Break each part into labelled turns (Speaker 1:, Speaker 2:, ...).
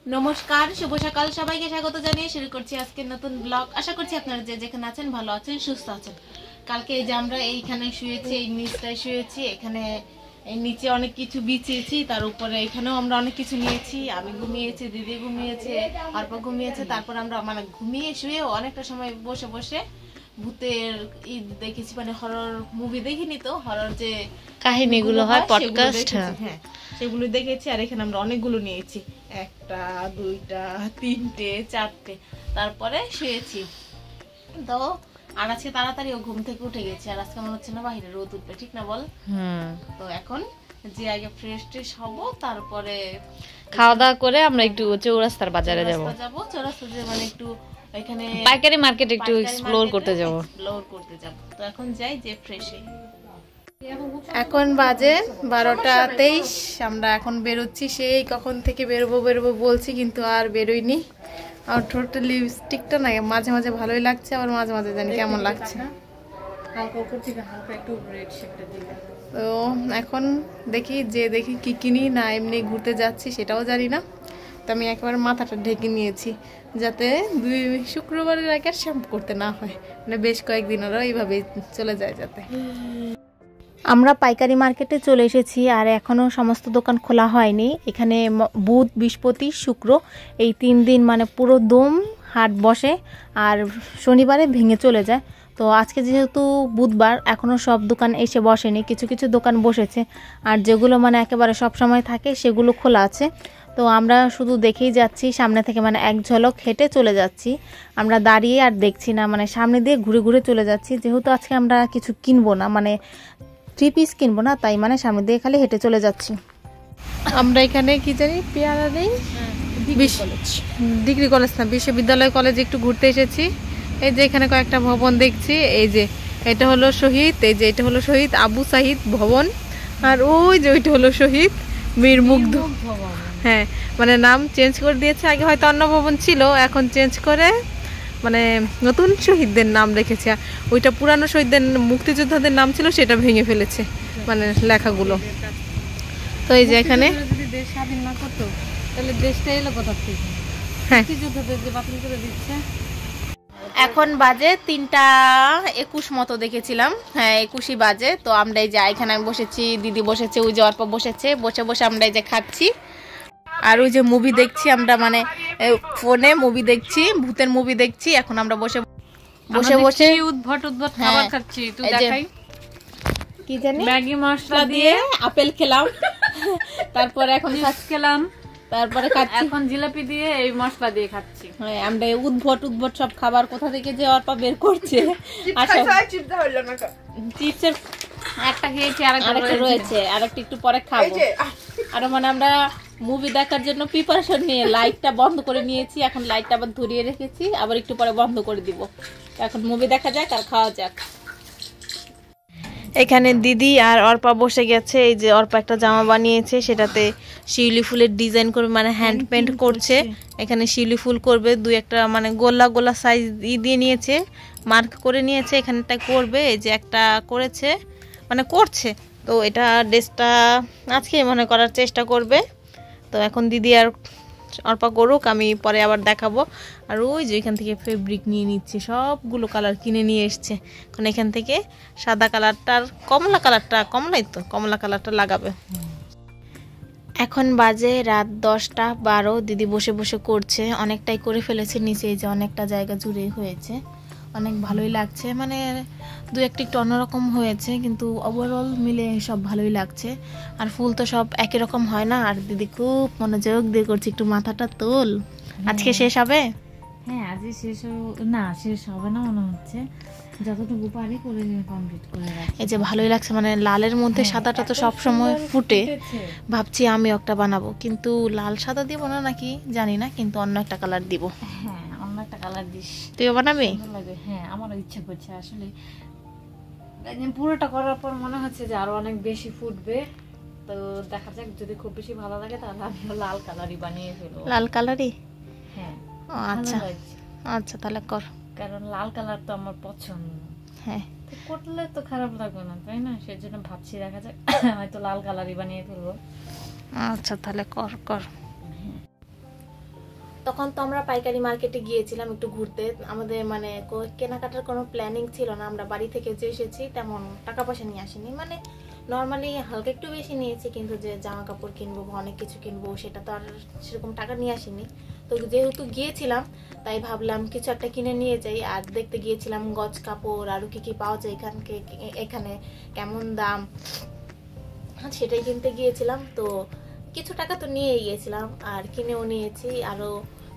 Speaker 1: নমস্কার, শুভ সকাল। সবাইকে স্বাগত জানিয়ে শুরু করছি আজকের নতুন ব্লগ। আশা করছি আপনারা যে যেখানে আছেন ভালো আছেন, সুস্থ আছেন। কালকে এই যে আমরা এইখানে শুয়েছি, এই নিচটায় শুয়েছি, এখানে এই নিচে অনেক কিছু বিছিয়েছি, তার উপরে এখানেও আমরা অনেক কিছু নিয়েছি। আমি ঘুমিয়েছি, দিদি ঘুমিয়েছে, অর্পা ঘুমিয়েছে। তারপর আমরা মানে ঘুমিয়ে শুয়েও অনেকটা সময় বসে বসে ভূতের দেখেছি, মানে হরর মুভি দেখিনি তো, হরর যে কাহিনীগুলো হয় পডকাস্ট, হ্যাঁ সেগুলো দেখেছি। আর এখানে আমরা অনেকগুলো নিয়েছি, একটা দুইটা তিনটে চারটে, তারপরে শুয়েছি তো। আর আজকে তাড়াতাড়ি ও ঘুম থেকে উঠে গেছে, আর আজকে মনে হচ্ছে না বাইরে রোদ উঠবে, ঠিক না বল? তো এখন যে আগে ফ্রেশ ট্রেশ হবো, তারপরে
Speaker 2: খাওয়া দাওয়া করে আমরা একটু চৌরাস্তার বাজারে যাব।
Speaker 1: চৌরাস্তা যে মানে একটু এখানে
Speaker 2: পাইকারি মার্কেট একটু এক্সপ্লোর করতে যাব।
Speaker 1: তো এখন যাই, যে ফ্রেশ হই। এখন বাজে 12টা 23। আমরা এখন বেরোচ্ছি, সেই কখন থেকে বেরোবো বলছি, কিন্তু আর বেরোইনি। আর ঠোঁটে লিপস্টিকটা না মাঝে মাঝে ভালোই লাগছে, আবার মাঝে মাঝে জানি কেমন লাগছে। তো এখন দেখি কি কিনি, না এমনি ঘুরতে যাচ্ছি সেটাও জানি না। তো আমি একবার মাথাটা ঢেকে নিয়েছি, যাতে শুক্রবারের আগে আর শ্যাম্পু করতে না হয়, মানে বেশ কয়েকদিন আরও এইভাবে চলে যায় যাতে। আমরা পাইকারি মার্কেটে চলে এসেছি, আর এখনও সমস্ত দোকান খোলা হয়নি। এখানে বুধ, বৃহস্পতি, শুক্র এই 3 দিন মানে পুরো দম হাট বসে, আর শনিবারে ভেঙে চলে যায়। তো আজকে যেহেতু বুধবার, এখনও সব দোকান এসে বসেনি, কিছু কিছু দোকান বসেছে, আর যেগুলো মানে একেবারে সব সময় থাকে সেগুলো খোলা আছে। তো আমরা শুধু দেখেই যাচ্ছি সামনে থেকে, মানে এক ঝলক হেঁটে চলে যাচ্ছি। আমরা দাঁড়িয়ে আর দেখছি না, মানে সামনে দিয়ে ঘুরে ঘুরে চলে যাচ্ছি। যেহেতু আজকে আমরা কিছু কিনবো না, মানে 3 পিস কিনবো না, তাই মানে সামনে দিয়ে খালি হেঁটে চলে যাচ্ছি। আমরা এখানে কি জানি পেয়ারা নেই, ডিগ্রি কলেজ না, বিশ্ববিদ্যালয় কলেজে একটু ঘুরতে এসেছি। এই যে এখানে কয়েকটা ভবন দেখছি, এই যে এটা হলো শহীদ, এই যে এটা হলো শহীদ আবু সাহিদ ভবন, আর ওই যে ওইটা হলো শহীদ মীর মুগ্ধ ভবন। হ্যাঁ, মানে নাম চেঞ্জ করে দিয়েছে, আগে হয়তো অন্য ভবন ছিল, এখন চেঞ্জ করে মানে নতুন শহীদদের নাম রেখেছে। ওইটা পুরানো শহীদদের মুক্তিযোদ্ধাদের নাম ছিল, সেটা ভেঙে ফেলেছে মানে লেখাগুলো। তো এই যে এখানে যদি দেশ স্বাধীন না করতো তাহলে দেশটা এলো কোথা থেকে? হ্যাঁ, মুক্তিযোদ্ধাদের যে বাতিল করে দিচ্ছে। এখন বাজে 3টা 21 মতো দেখেছিলাম, হ্যাঁ 21ই বাজে। তো আমরা এই যে এখানে আমি বসেছি, দিদি বসেছে, ওই যে অর্পা বসেছে, বসে বসে আমরা এই যে খাচ্ছি, আর ওই যে মুভি দেখছি আমরা, মানে ফোনে মুভি দেখছি, ভূতের মুভি দেখছি। এখন আমরা বসে বসে উদ্ভট খাবার খাচ্ছি। তুই দেখাই কি জানি, ম্যাগি মশলা দিয়ে আপেল খেলাম, তারপরে এখন খেলাম, তারপরে এখন জিলাপি দিয়ে এই মশলা দিয়ে খাচ্ছি। হ্যাঁ, আমরা উদ্ভট সব খাবার কোথা থেকে যে অর্পা বের করছে। চিপসের একটা খেয়েছি, আরেকটা রয়েছে, আরেকটা একটু পরে খাবো। আর মানে আমরা মুভি দেখার জন্য প্রিপারেশন নিয়ে লাইটটা বন্ধ করে নিয়েছি, এখন লাইটটা আবার ধরিয়ে রেখেছি, আবার একটু পরে বন্ধ করে দিব। এখন মুভি দেখা যাক আর খাওয়া যাক। এখানে দিদি আর অর্পা বসে গেছে, এই যে অর্পা একটা জামা বানিয়েছে, সেটাতে শিউলি ফুলের ডিজাইন করবে, মানে হ্যান্ড পেন্ট করছে। এখানে শিউলি ফুল করবে, 2-একটা মানে গোলা সাইজ দিয়ে নিয়েছে, মার্ক করে নিয়েছে, এখানটা করবে। এই যে একটা করেছে, মানে করছে। তো এটা ড্রেসটা আজকে মনে করার চেষ্টা করবে। তো এখন দিদি আর অর্পা করুক, আমি পরে আবার দেখাবো। আর ওই যে এখান থেকে ফেব্রিক নিয়ে নিচ্ছে, সবগুলো কালার কিনে নিয়ে এসছে। এখন এখান থেকে সাদা কালারটা আর কমলা কালারটা লাগাবে। এখন বাজে রাত 10টা 12। দিদি বসে বসে করছে, অনেকটাই করে ফেলেছে নিচে, যে অনেকটা জায়গা জুড়ে হয়েছে, অনেক ভালোই লাগছে। মানে 2-একটা একটু অন্যরকম হয়েছে, কিন্তু ওভারঅল মিলে সব ভালোই লাগছে। আর ফুল তো সব একই রকম হয় না, আর দিদি খুব মনোযোগ দিয়ে করছে। একটু মাথাটা তোল, আজকে শেষ হবে?
Speaker 2: হ্যাঁ, আজকে শেষ হবে না মনে হচ্ছে, যতটুকু পারি করে কমপ্লিট করে রাখছি।
Speaker 1: এই যে ভালোই লাগছে, মানে লালের মধ্যে সাদাটা তো সব সময় ফুটে, ভাবছি আমি একটা বানাবো, কিন্তু লাল সাদা দিব না নাকি জানি না, কিন্তু অন্য একটা কালার দিব।
Speaker 2: হ্যাঁ, অন্য একটা কালার দিস।
Speaker 1: তুইও বানাবি?
Speaker 2: হ্যাঁ, আমারও ইচ্ছা করছে আসলে। পুরোটা করার পর মনে হচ্ছে যে আরো অনেক বেশি ফুটবে। তো দেখা যাক, যদি খুব বেশি ভালো লাগে তাহলে আমি লাল কালারই বানিয়ে ফেলবো।
Speaker 1: লাল কালারই?
Speaker 2: হ্যাঁ,
Speaker 1: আচ্ছা আচ্ছা, তাহলে কর,
Speaker 2: কারণ লাল কালার তো আমার পছন্দ।
Speaker 1: হ্যাঁ,
Speaker 2: করলে তো খারাপ লাগবে না, তাই না? সেজন্য ভাবছি, দেখা যাক হয়তো লাল কালারই বানিয়ে ফেলবো।
Speaker 1: আচ্ছা তাহলে কর। তখন তো আমরা পাইকারি মার্কেটে গিয়েছিলাম একটু ঘুরতে, আমাদের মানে কেনাকাটার কোনো প্ল্যানিং ছিল না। আমরা বাড়ি থেকে যে এসেছি তেমন টাকা পয়সা নিয়ে আসিনি, মানে নর্মালি হালকা একটু বেশি নিয়েছি, কিন্তু যে জামা কাপড় কিনবো বা অনেক কিছু কিনবো সেটা তো আর সেরকম টাকা নিয়ে আসিনি। তো যেহেতু গিয়েছিলাম তাই ভাবলাম কিছু একটা কিনে নিয়ে যাই। আর দেখতে গিয়েছিলাম গজ কাপড় আরও কি কি পাওয়া যায় এখানে কেমন দাম, সেটাই কিনতে গিয়েছিলাম। তো কিছু টাকা তো নিয়ে গিয়েছিলাম আর কিনেও নিয়েছি। আরও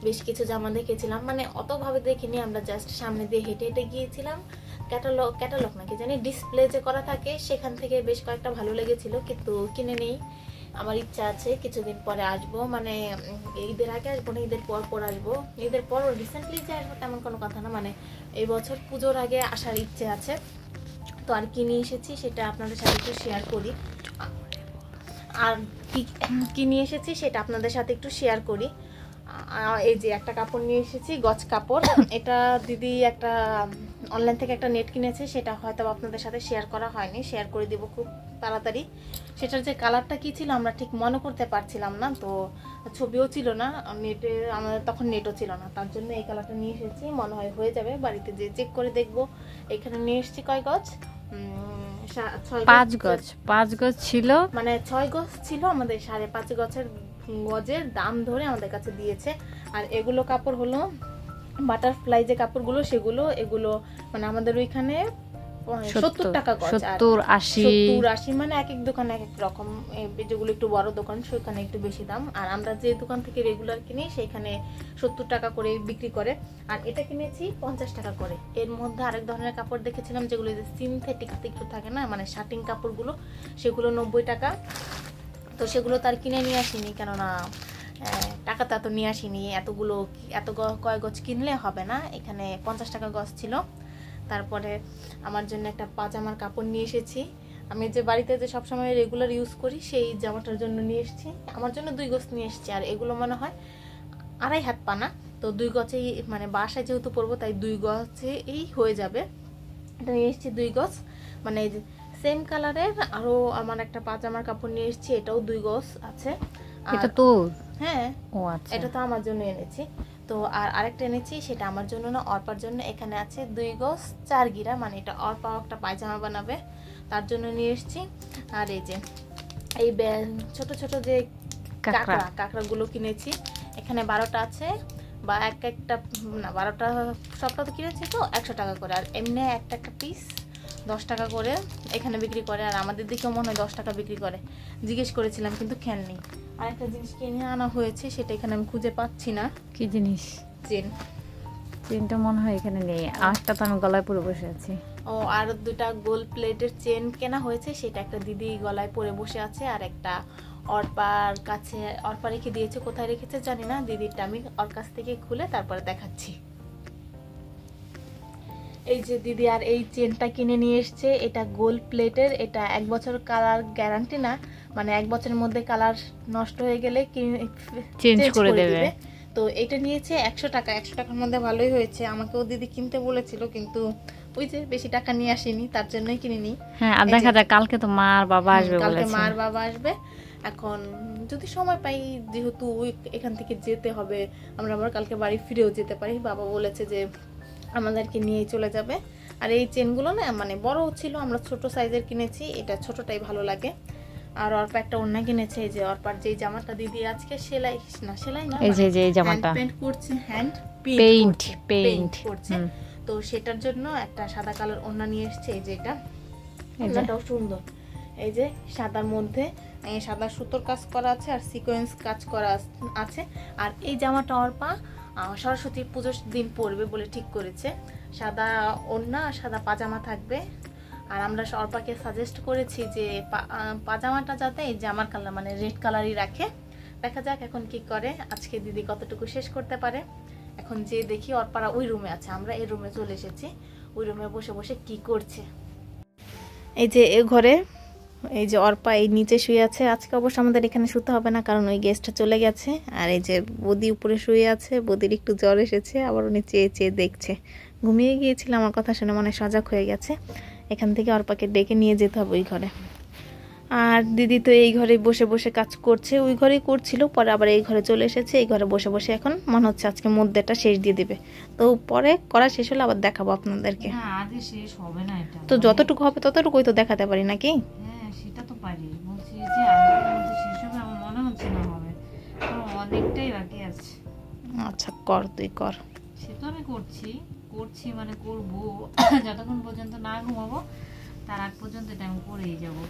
Speaker 1: বেশ কিছু জামা দেখেছিলাম, মানে অতভাবে দেখিনি, আমরা জাস্ট সামনে দিয়ে হেঁটে হেঁটে গিয়েছিলাম। ক্যাটালগ নাকি জানি ডিসপ্লে যে করা থাকে, সেখান থেকে বেশ কয়েকটা ভালো লেগেছিল, কিন্তু কিনে নেই। আমার ইচ্ছা আছে কিছুদিন পরে আসবো, মানে ঈদের আগে আসবো না, ঈদের পর আসবো। ঈদের পর রিসেন্টলি যে আসবো তেমন কোনো কথা না, মানে এই বছর পুজোর আগে আসার ইচ্ছে আছে। তো আর কি নিয়ে এসেছি সেটা আপনাদের সাথে একটু শেয়ার করি, আর কি নিয়ে এসেছি সেটা আপনাদের সাথে একটু শেয়ার করি। এই যে একটা কাপড় নিয়ে এসেছি, গজ কাপড়। এটা দিদি একটা অনলাইন থেকে একটা নেট কিনেছে, সেটা হয়তো আপনাদের সাথে শেয়ার করা হয়নি, শেয়ার করে দেবো খুব তাড়াতাড়ি। সেটার যে কালারটা কি ছিল আমরা ঠিক মনে করতে পারছিলাম না, তো ছবিও ছিল না নেটে, আমাদের তখন নেটও ছিল না, তার জন্য এই কালারটা নিয়ে এসেছি। মনে হয় হয়ে যাবে, বাড়িতে যে চেক করে দেখবো। এখানে নিয়ে এসেছি কয় গজ,
Speaker 2: 5 গজ ছিল,
Speaker 1: মানে 6 গজ ছিল, আমাদের 5.5 গজের দাম ধরে আমাদের কাছে দিয়েছে। আর এগুলো কাপড় হলো বাটারফ্লাই যে কাপড়গুলো সেগুলো, এগুলো মানে আমাদের ওইখানে 70 টাকা গজ, 70-80, মানে এক এক দোকানে এক এক রকম। যেগুলো একটু বড় দোকান সেখানে একটু বেশি দাম, আর আমরা যে দোকান থেকে রেগুলার কিনি সেখানে 70 টাকা করে বিক্রি করে। আর এটা কিনেছি 50 টাকা করে। এর মধ্যে আরেক ধরনের কাপড় দেখেছিলাম যেগুলো সিনথেটিক একটু থাকে না, মানে শার্টিং কাপড়গুলো, সেগুলো 90 টাকা। তো সেগুলো তার কিনে নিয়ে আসিনি, কেননা টাকাটা তো নিয়ে আসিনি, এত কয় গজ কিনলে হবে না। এখানে 50 টাকা গজ ছিল। তারপরে আমার জন্য একটা পাজামার কাপড় নিয়ে এসেছি, আমি যে বাড়িতে যে সবসময় রেগুলার ইউজ করি সেই জামাটার জন্য নিয়ে এসেছি। আমার জন্য 2 গজ নিয়ে এসেছি, আর এগুলো মনে হয় 2.5 হাত পানা, তো 2 গজেই, মানে বাসায় যেহেতু পরবো তাই 2 গজেই হয়ে যাবে। এটা নিয়ে এসেছি 2 গজ, মানে সেম কালারের। আরও আমার একটা পাজামার কাপড় নিয়ে এসেছি, এটাও 2 গজ আছে।
Speaker 2: এটা তো
Speaker 1: হ্যাঁ,
Speaker 2: ও আচ্ছা,
Speaker 1: এটা তো আমার জন্য এনেছি। তো আর আরেকটা এনেছি, সেটা আমার জন্য না, অর্পার জন্য। এখানে আছে 2 গজ 4 গিরা, মানে এটা অর্পা একটা পায়জামা বানাবে, তার জন্য নিয়ে এসেছি। আর এই যে এই ছোট ছোট যে কাঁকড়াগুলো কিনেছি, এখানে 12টা আছে, বা একটা না 12টা, সবটা তো কিনেছি তো 100 টাকা করে। আর এমনি একটা পিস 10 টাকা করে এখানে বিক্রি করে, আর আমাদের দিকেও মনে হয় 10 টাকা বিক্রি করে। জিজ্ঞেস করেছিলাম কিন্তু খেয়াল নেই। আর একটা জিনিস কিনে আনা হয়েছে, সেটা এখানে আমি খুঁজে পাচ্ছি না।
Speaker 2: কি জিনিস?
Speaker 1: চেনটা
Speaker 2: মনে হয় এখানে নেই, আরেকটা তো আমি গলায় পরে বসে আছি।
Speaker 1: ও, আর 2টা গোল্ড প্লেটের চেন কেনা হয়েছে, সেটা একটা দিদি গলায় পরে বসে আছে, আর একটা অর্পার কাছে, অর্পা রেখে দিয়েছে, কোথায় রেখেছে জানি না, দিদিরটা আমি ওর কাছ থেকে খুলে তারপরে দেখাচ্ছি। এই যে দিদি আর এই চেনটা কিনে নিয়ে এসছে, এটা গোল্ড প্লেটের, এটা 1 বছর কালার গ্যারান্টি না, মানে 1 বছরের মধ্যে কালার নষ্ট হয়ে গেলে
Speaker 2: চেঞ্জ করে দেবে।
Speaker 1: তো এটা নিয়েছে 100 টাকা, 100 টাকার মধ্যে ভালোই হয়েছে। আমাকেও দিদি কিনতে বলেছিল, কিন্তু ওই যে বেশি টাকা নিয়ে আসিনি, তার জন্যই কিনিনি।
Speaker 2: হ্যাঁ, আর দেখা যাক কালকে তো মা আর বাবা আসবে,
Speaker 1: কালকে মা আর বাবা আসবে। এখন যদি সময় পাই, যেহেতু এখান থেকে যেতে হবে, আমরা আবার কালকে বাড়ি ফিরেও যেতে পারি। বাবা বলেছে যে আমাদেরকে নিয়ে চলে যাবে। আর এই চেনগুলো না, মানে বড় ছিল, আমরা ছোট সাইজের কিনেছি, এটা ছোটটাই ভালো লাগে। আর অর্পা একটা ওড়না কিনেছে, এই যে অর্পার যে জামাটা দিদি আজকে সেলাই না,
Speaker 2: এই যে জামাটা
Speaker 1: পেইন্ট করছে, হ্যান্ড
Speaker 2: পেইন্ট
Speaker 1: করছে, তো সেটার জন্য একটা সাদা কালার ওড়না নিয়ে এসেছে। এই যে এটাও সুন্দর, এই যে সাদার মধ্যে সাদা সুতোর কাজ করা আছে আর সিকোয়েন্স কাজ করা আছে। আর এই জামাটা অর্পা সরস্বতী পুজোর দিন পরবে বলে ঠিক করেছে। সাদা ওড়না আর সাদা পাজামা থাকবে। আর আমরা অর্পাকে সাজেস্ট করেছি যে পাজামাটা যাতে এই জামার কালার, মানে রেড কালারই রাখে। দেখা যাক এখন কি করে, আজকে দিদি কতটুকু শেষ করতে পারে। এখন যে দেখি, অর্পারা ওই রুমে আছে, আমরা এই রুমে চলে এসেছি, ওই রুমে বসে বসে কি করছে। এই যে এ ঘরে, এই যে অর্পা এই নিচে শুয়ে আছে। আজকে অবশ্য আমাদের এখানে শুতে হবে না, কারণ ওই গেস্টটা চলে গেছে। আর এই যে বদি উপরে শুয়ে আছে, বদির একটু জ্বর এসেছে, আবার উনি চেয়ে চেয়ে দেখছে। ঘুমিয়ে গিয়েছিল, আমার কথা শুনে মনে সজাগ হয়ে গেছে। এখান থেকে অর্পাকে ডেকে নিয়ে যেতে হবে ওই ঘরে। আর দিদি তো এই ঘরে বসে বসে কাজ করছে, ওই ঘরেই করছিল, পরে আবার এই ঘরে চলে এসেছে। এই ঘরে বসে বসে এখন মনে হচ্ছে আজকে মধ্যেটা শেষ দিয়ে দিবে। তো পরে করা শেষ হলে আবার দেখাবো আপনাদেরকে।
Speaker 2: না আগে শেষ হবে না এটা,
Speaker 1: তো যতটুকু হবে ততটুকুই তো দেখাতে পারি নাকি?
Speaker 2: হ্যাঁ সেটা তো পারি, বলছি যে আজকের মধ্যে শেষ হবে আমার মনে হচ্ছে না হবে, কারণ অনেকটাই বাকি আছে।
Speaker 1: আচ্ছা কর, তুই কর।
Speaker 2: সে তো আমি করছি মানে করবো যতক্ষণ পর্যন্ত না ঘুমাবো তার আগ পর্যন্ত এটা আমি করেই যাবো।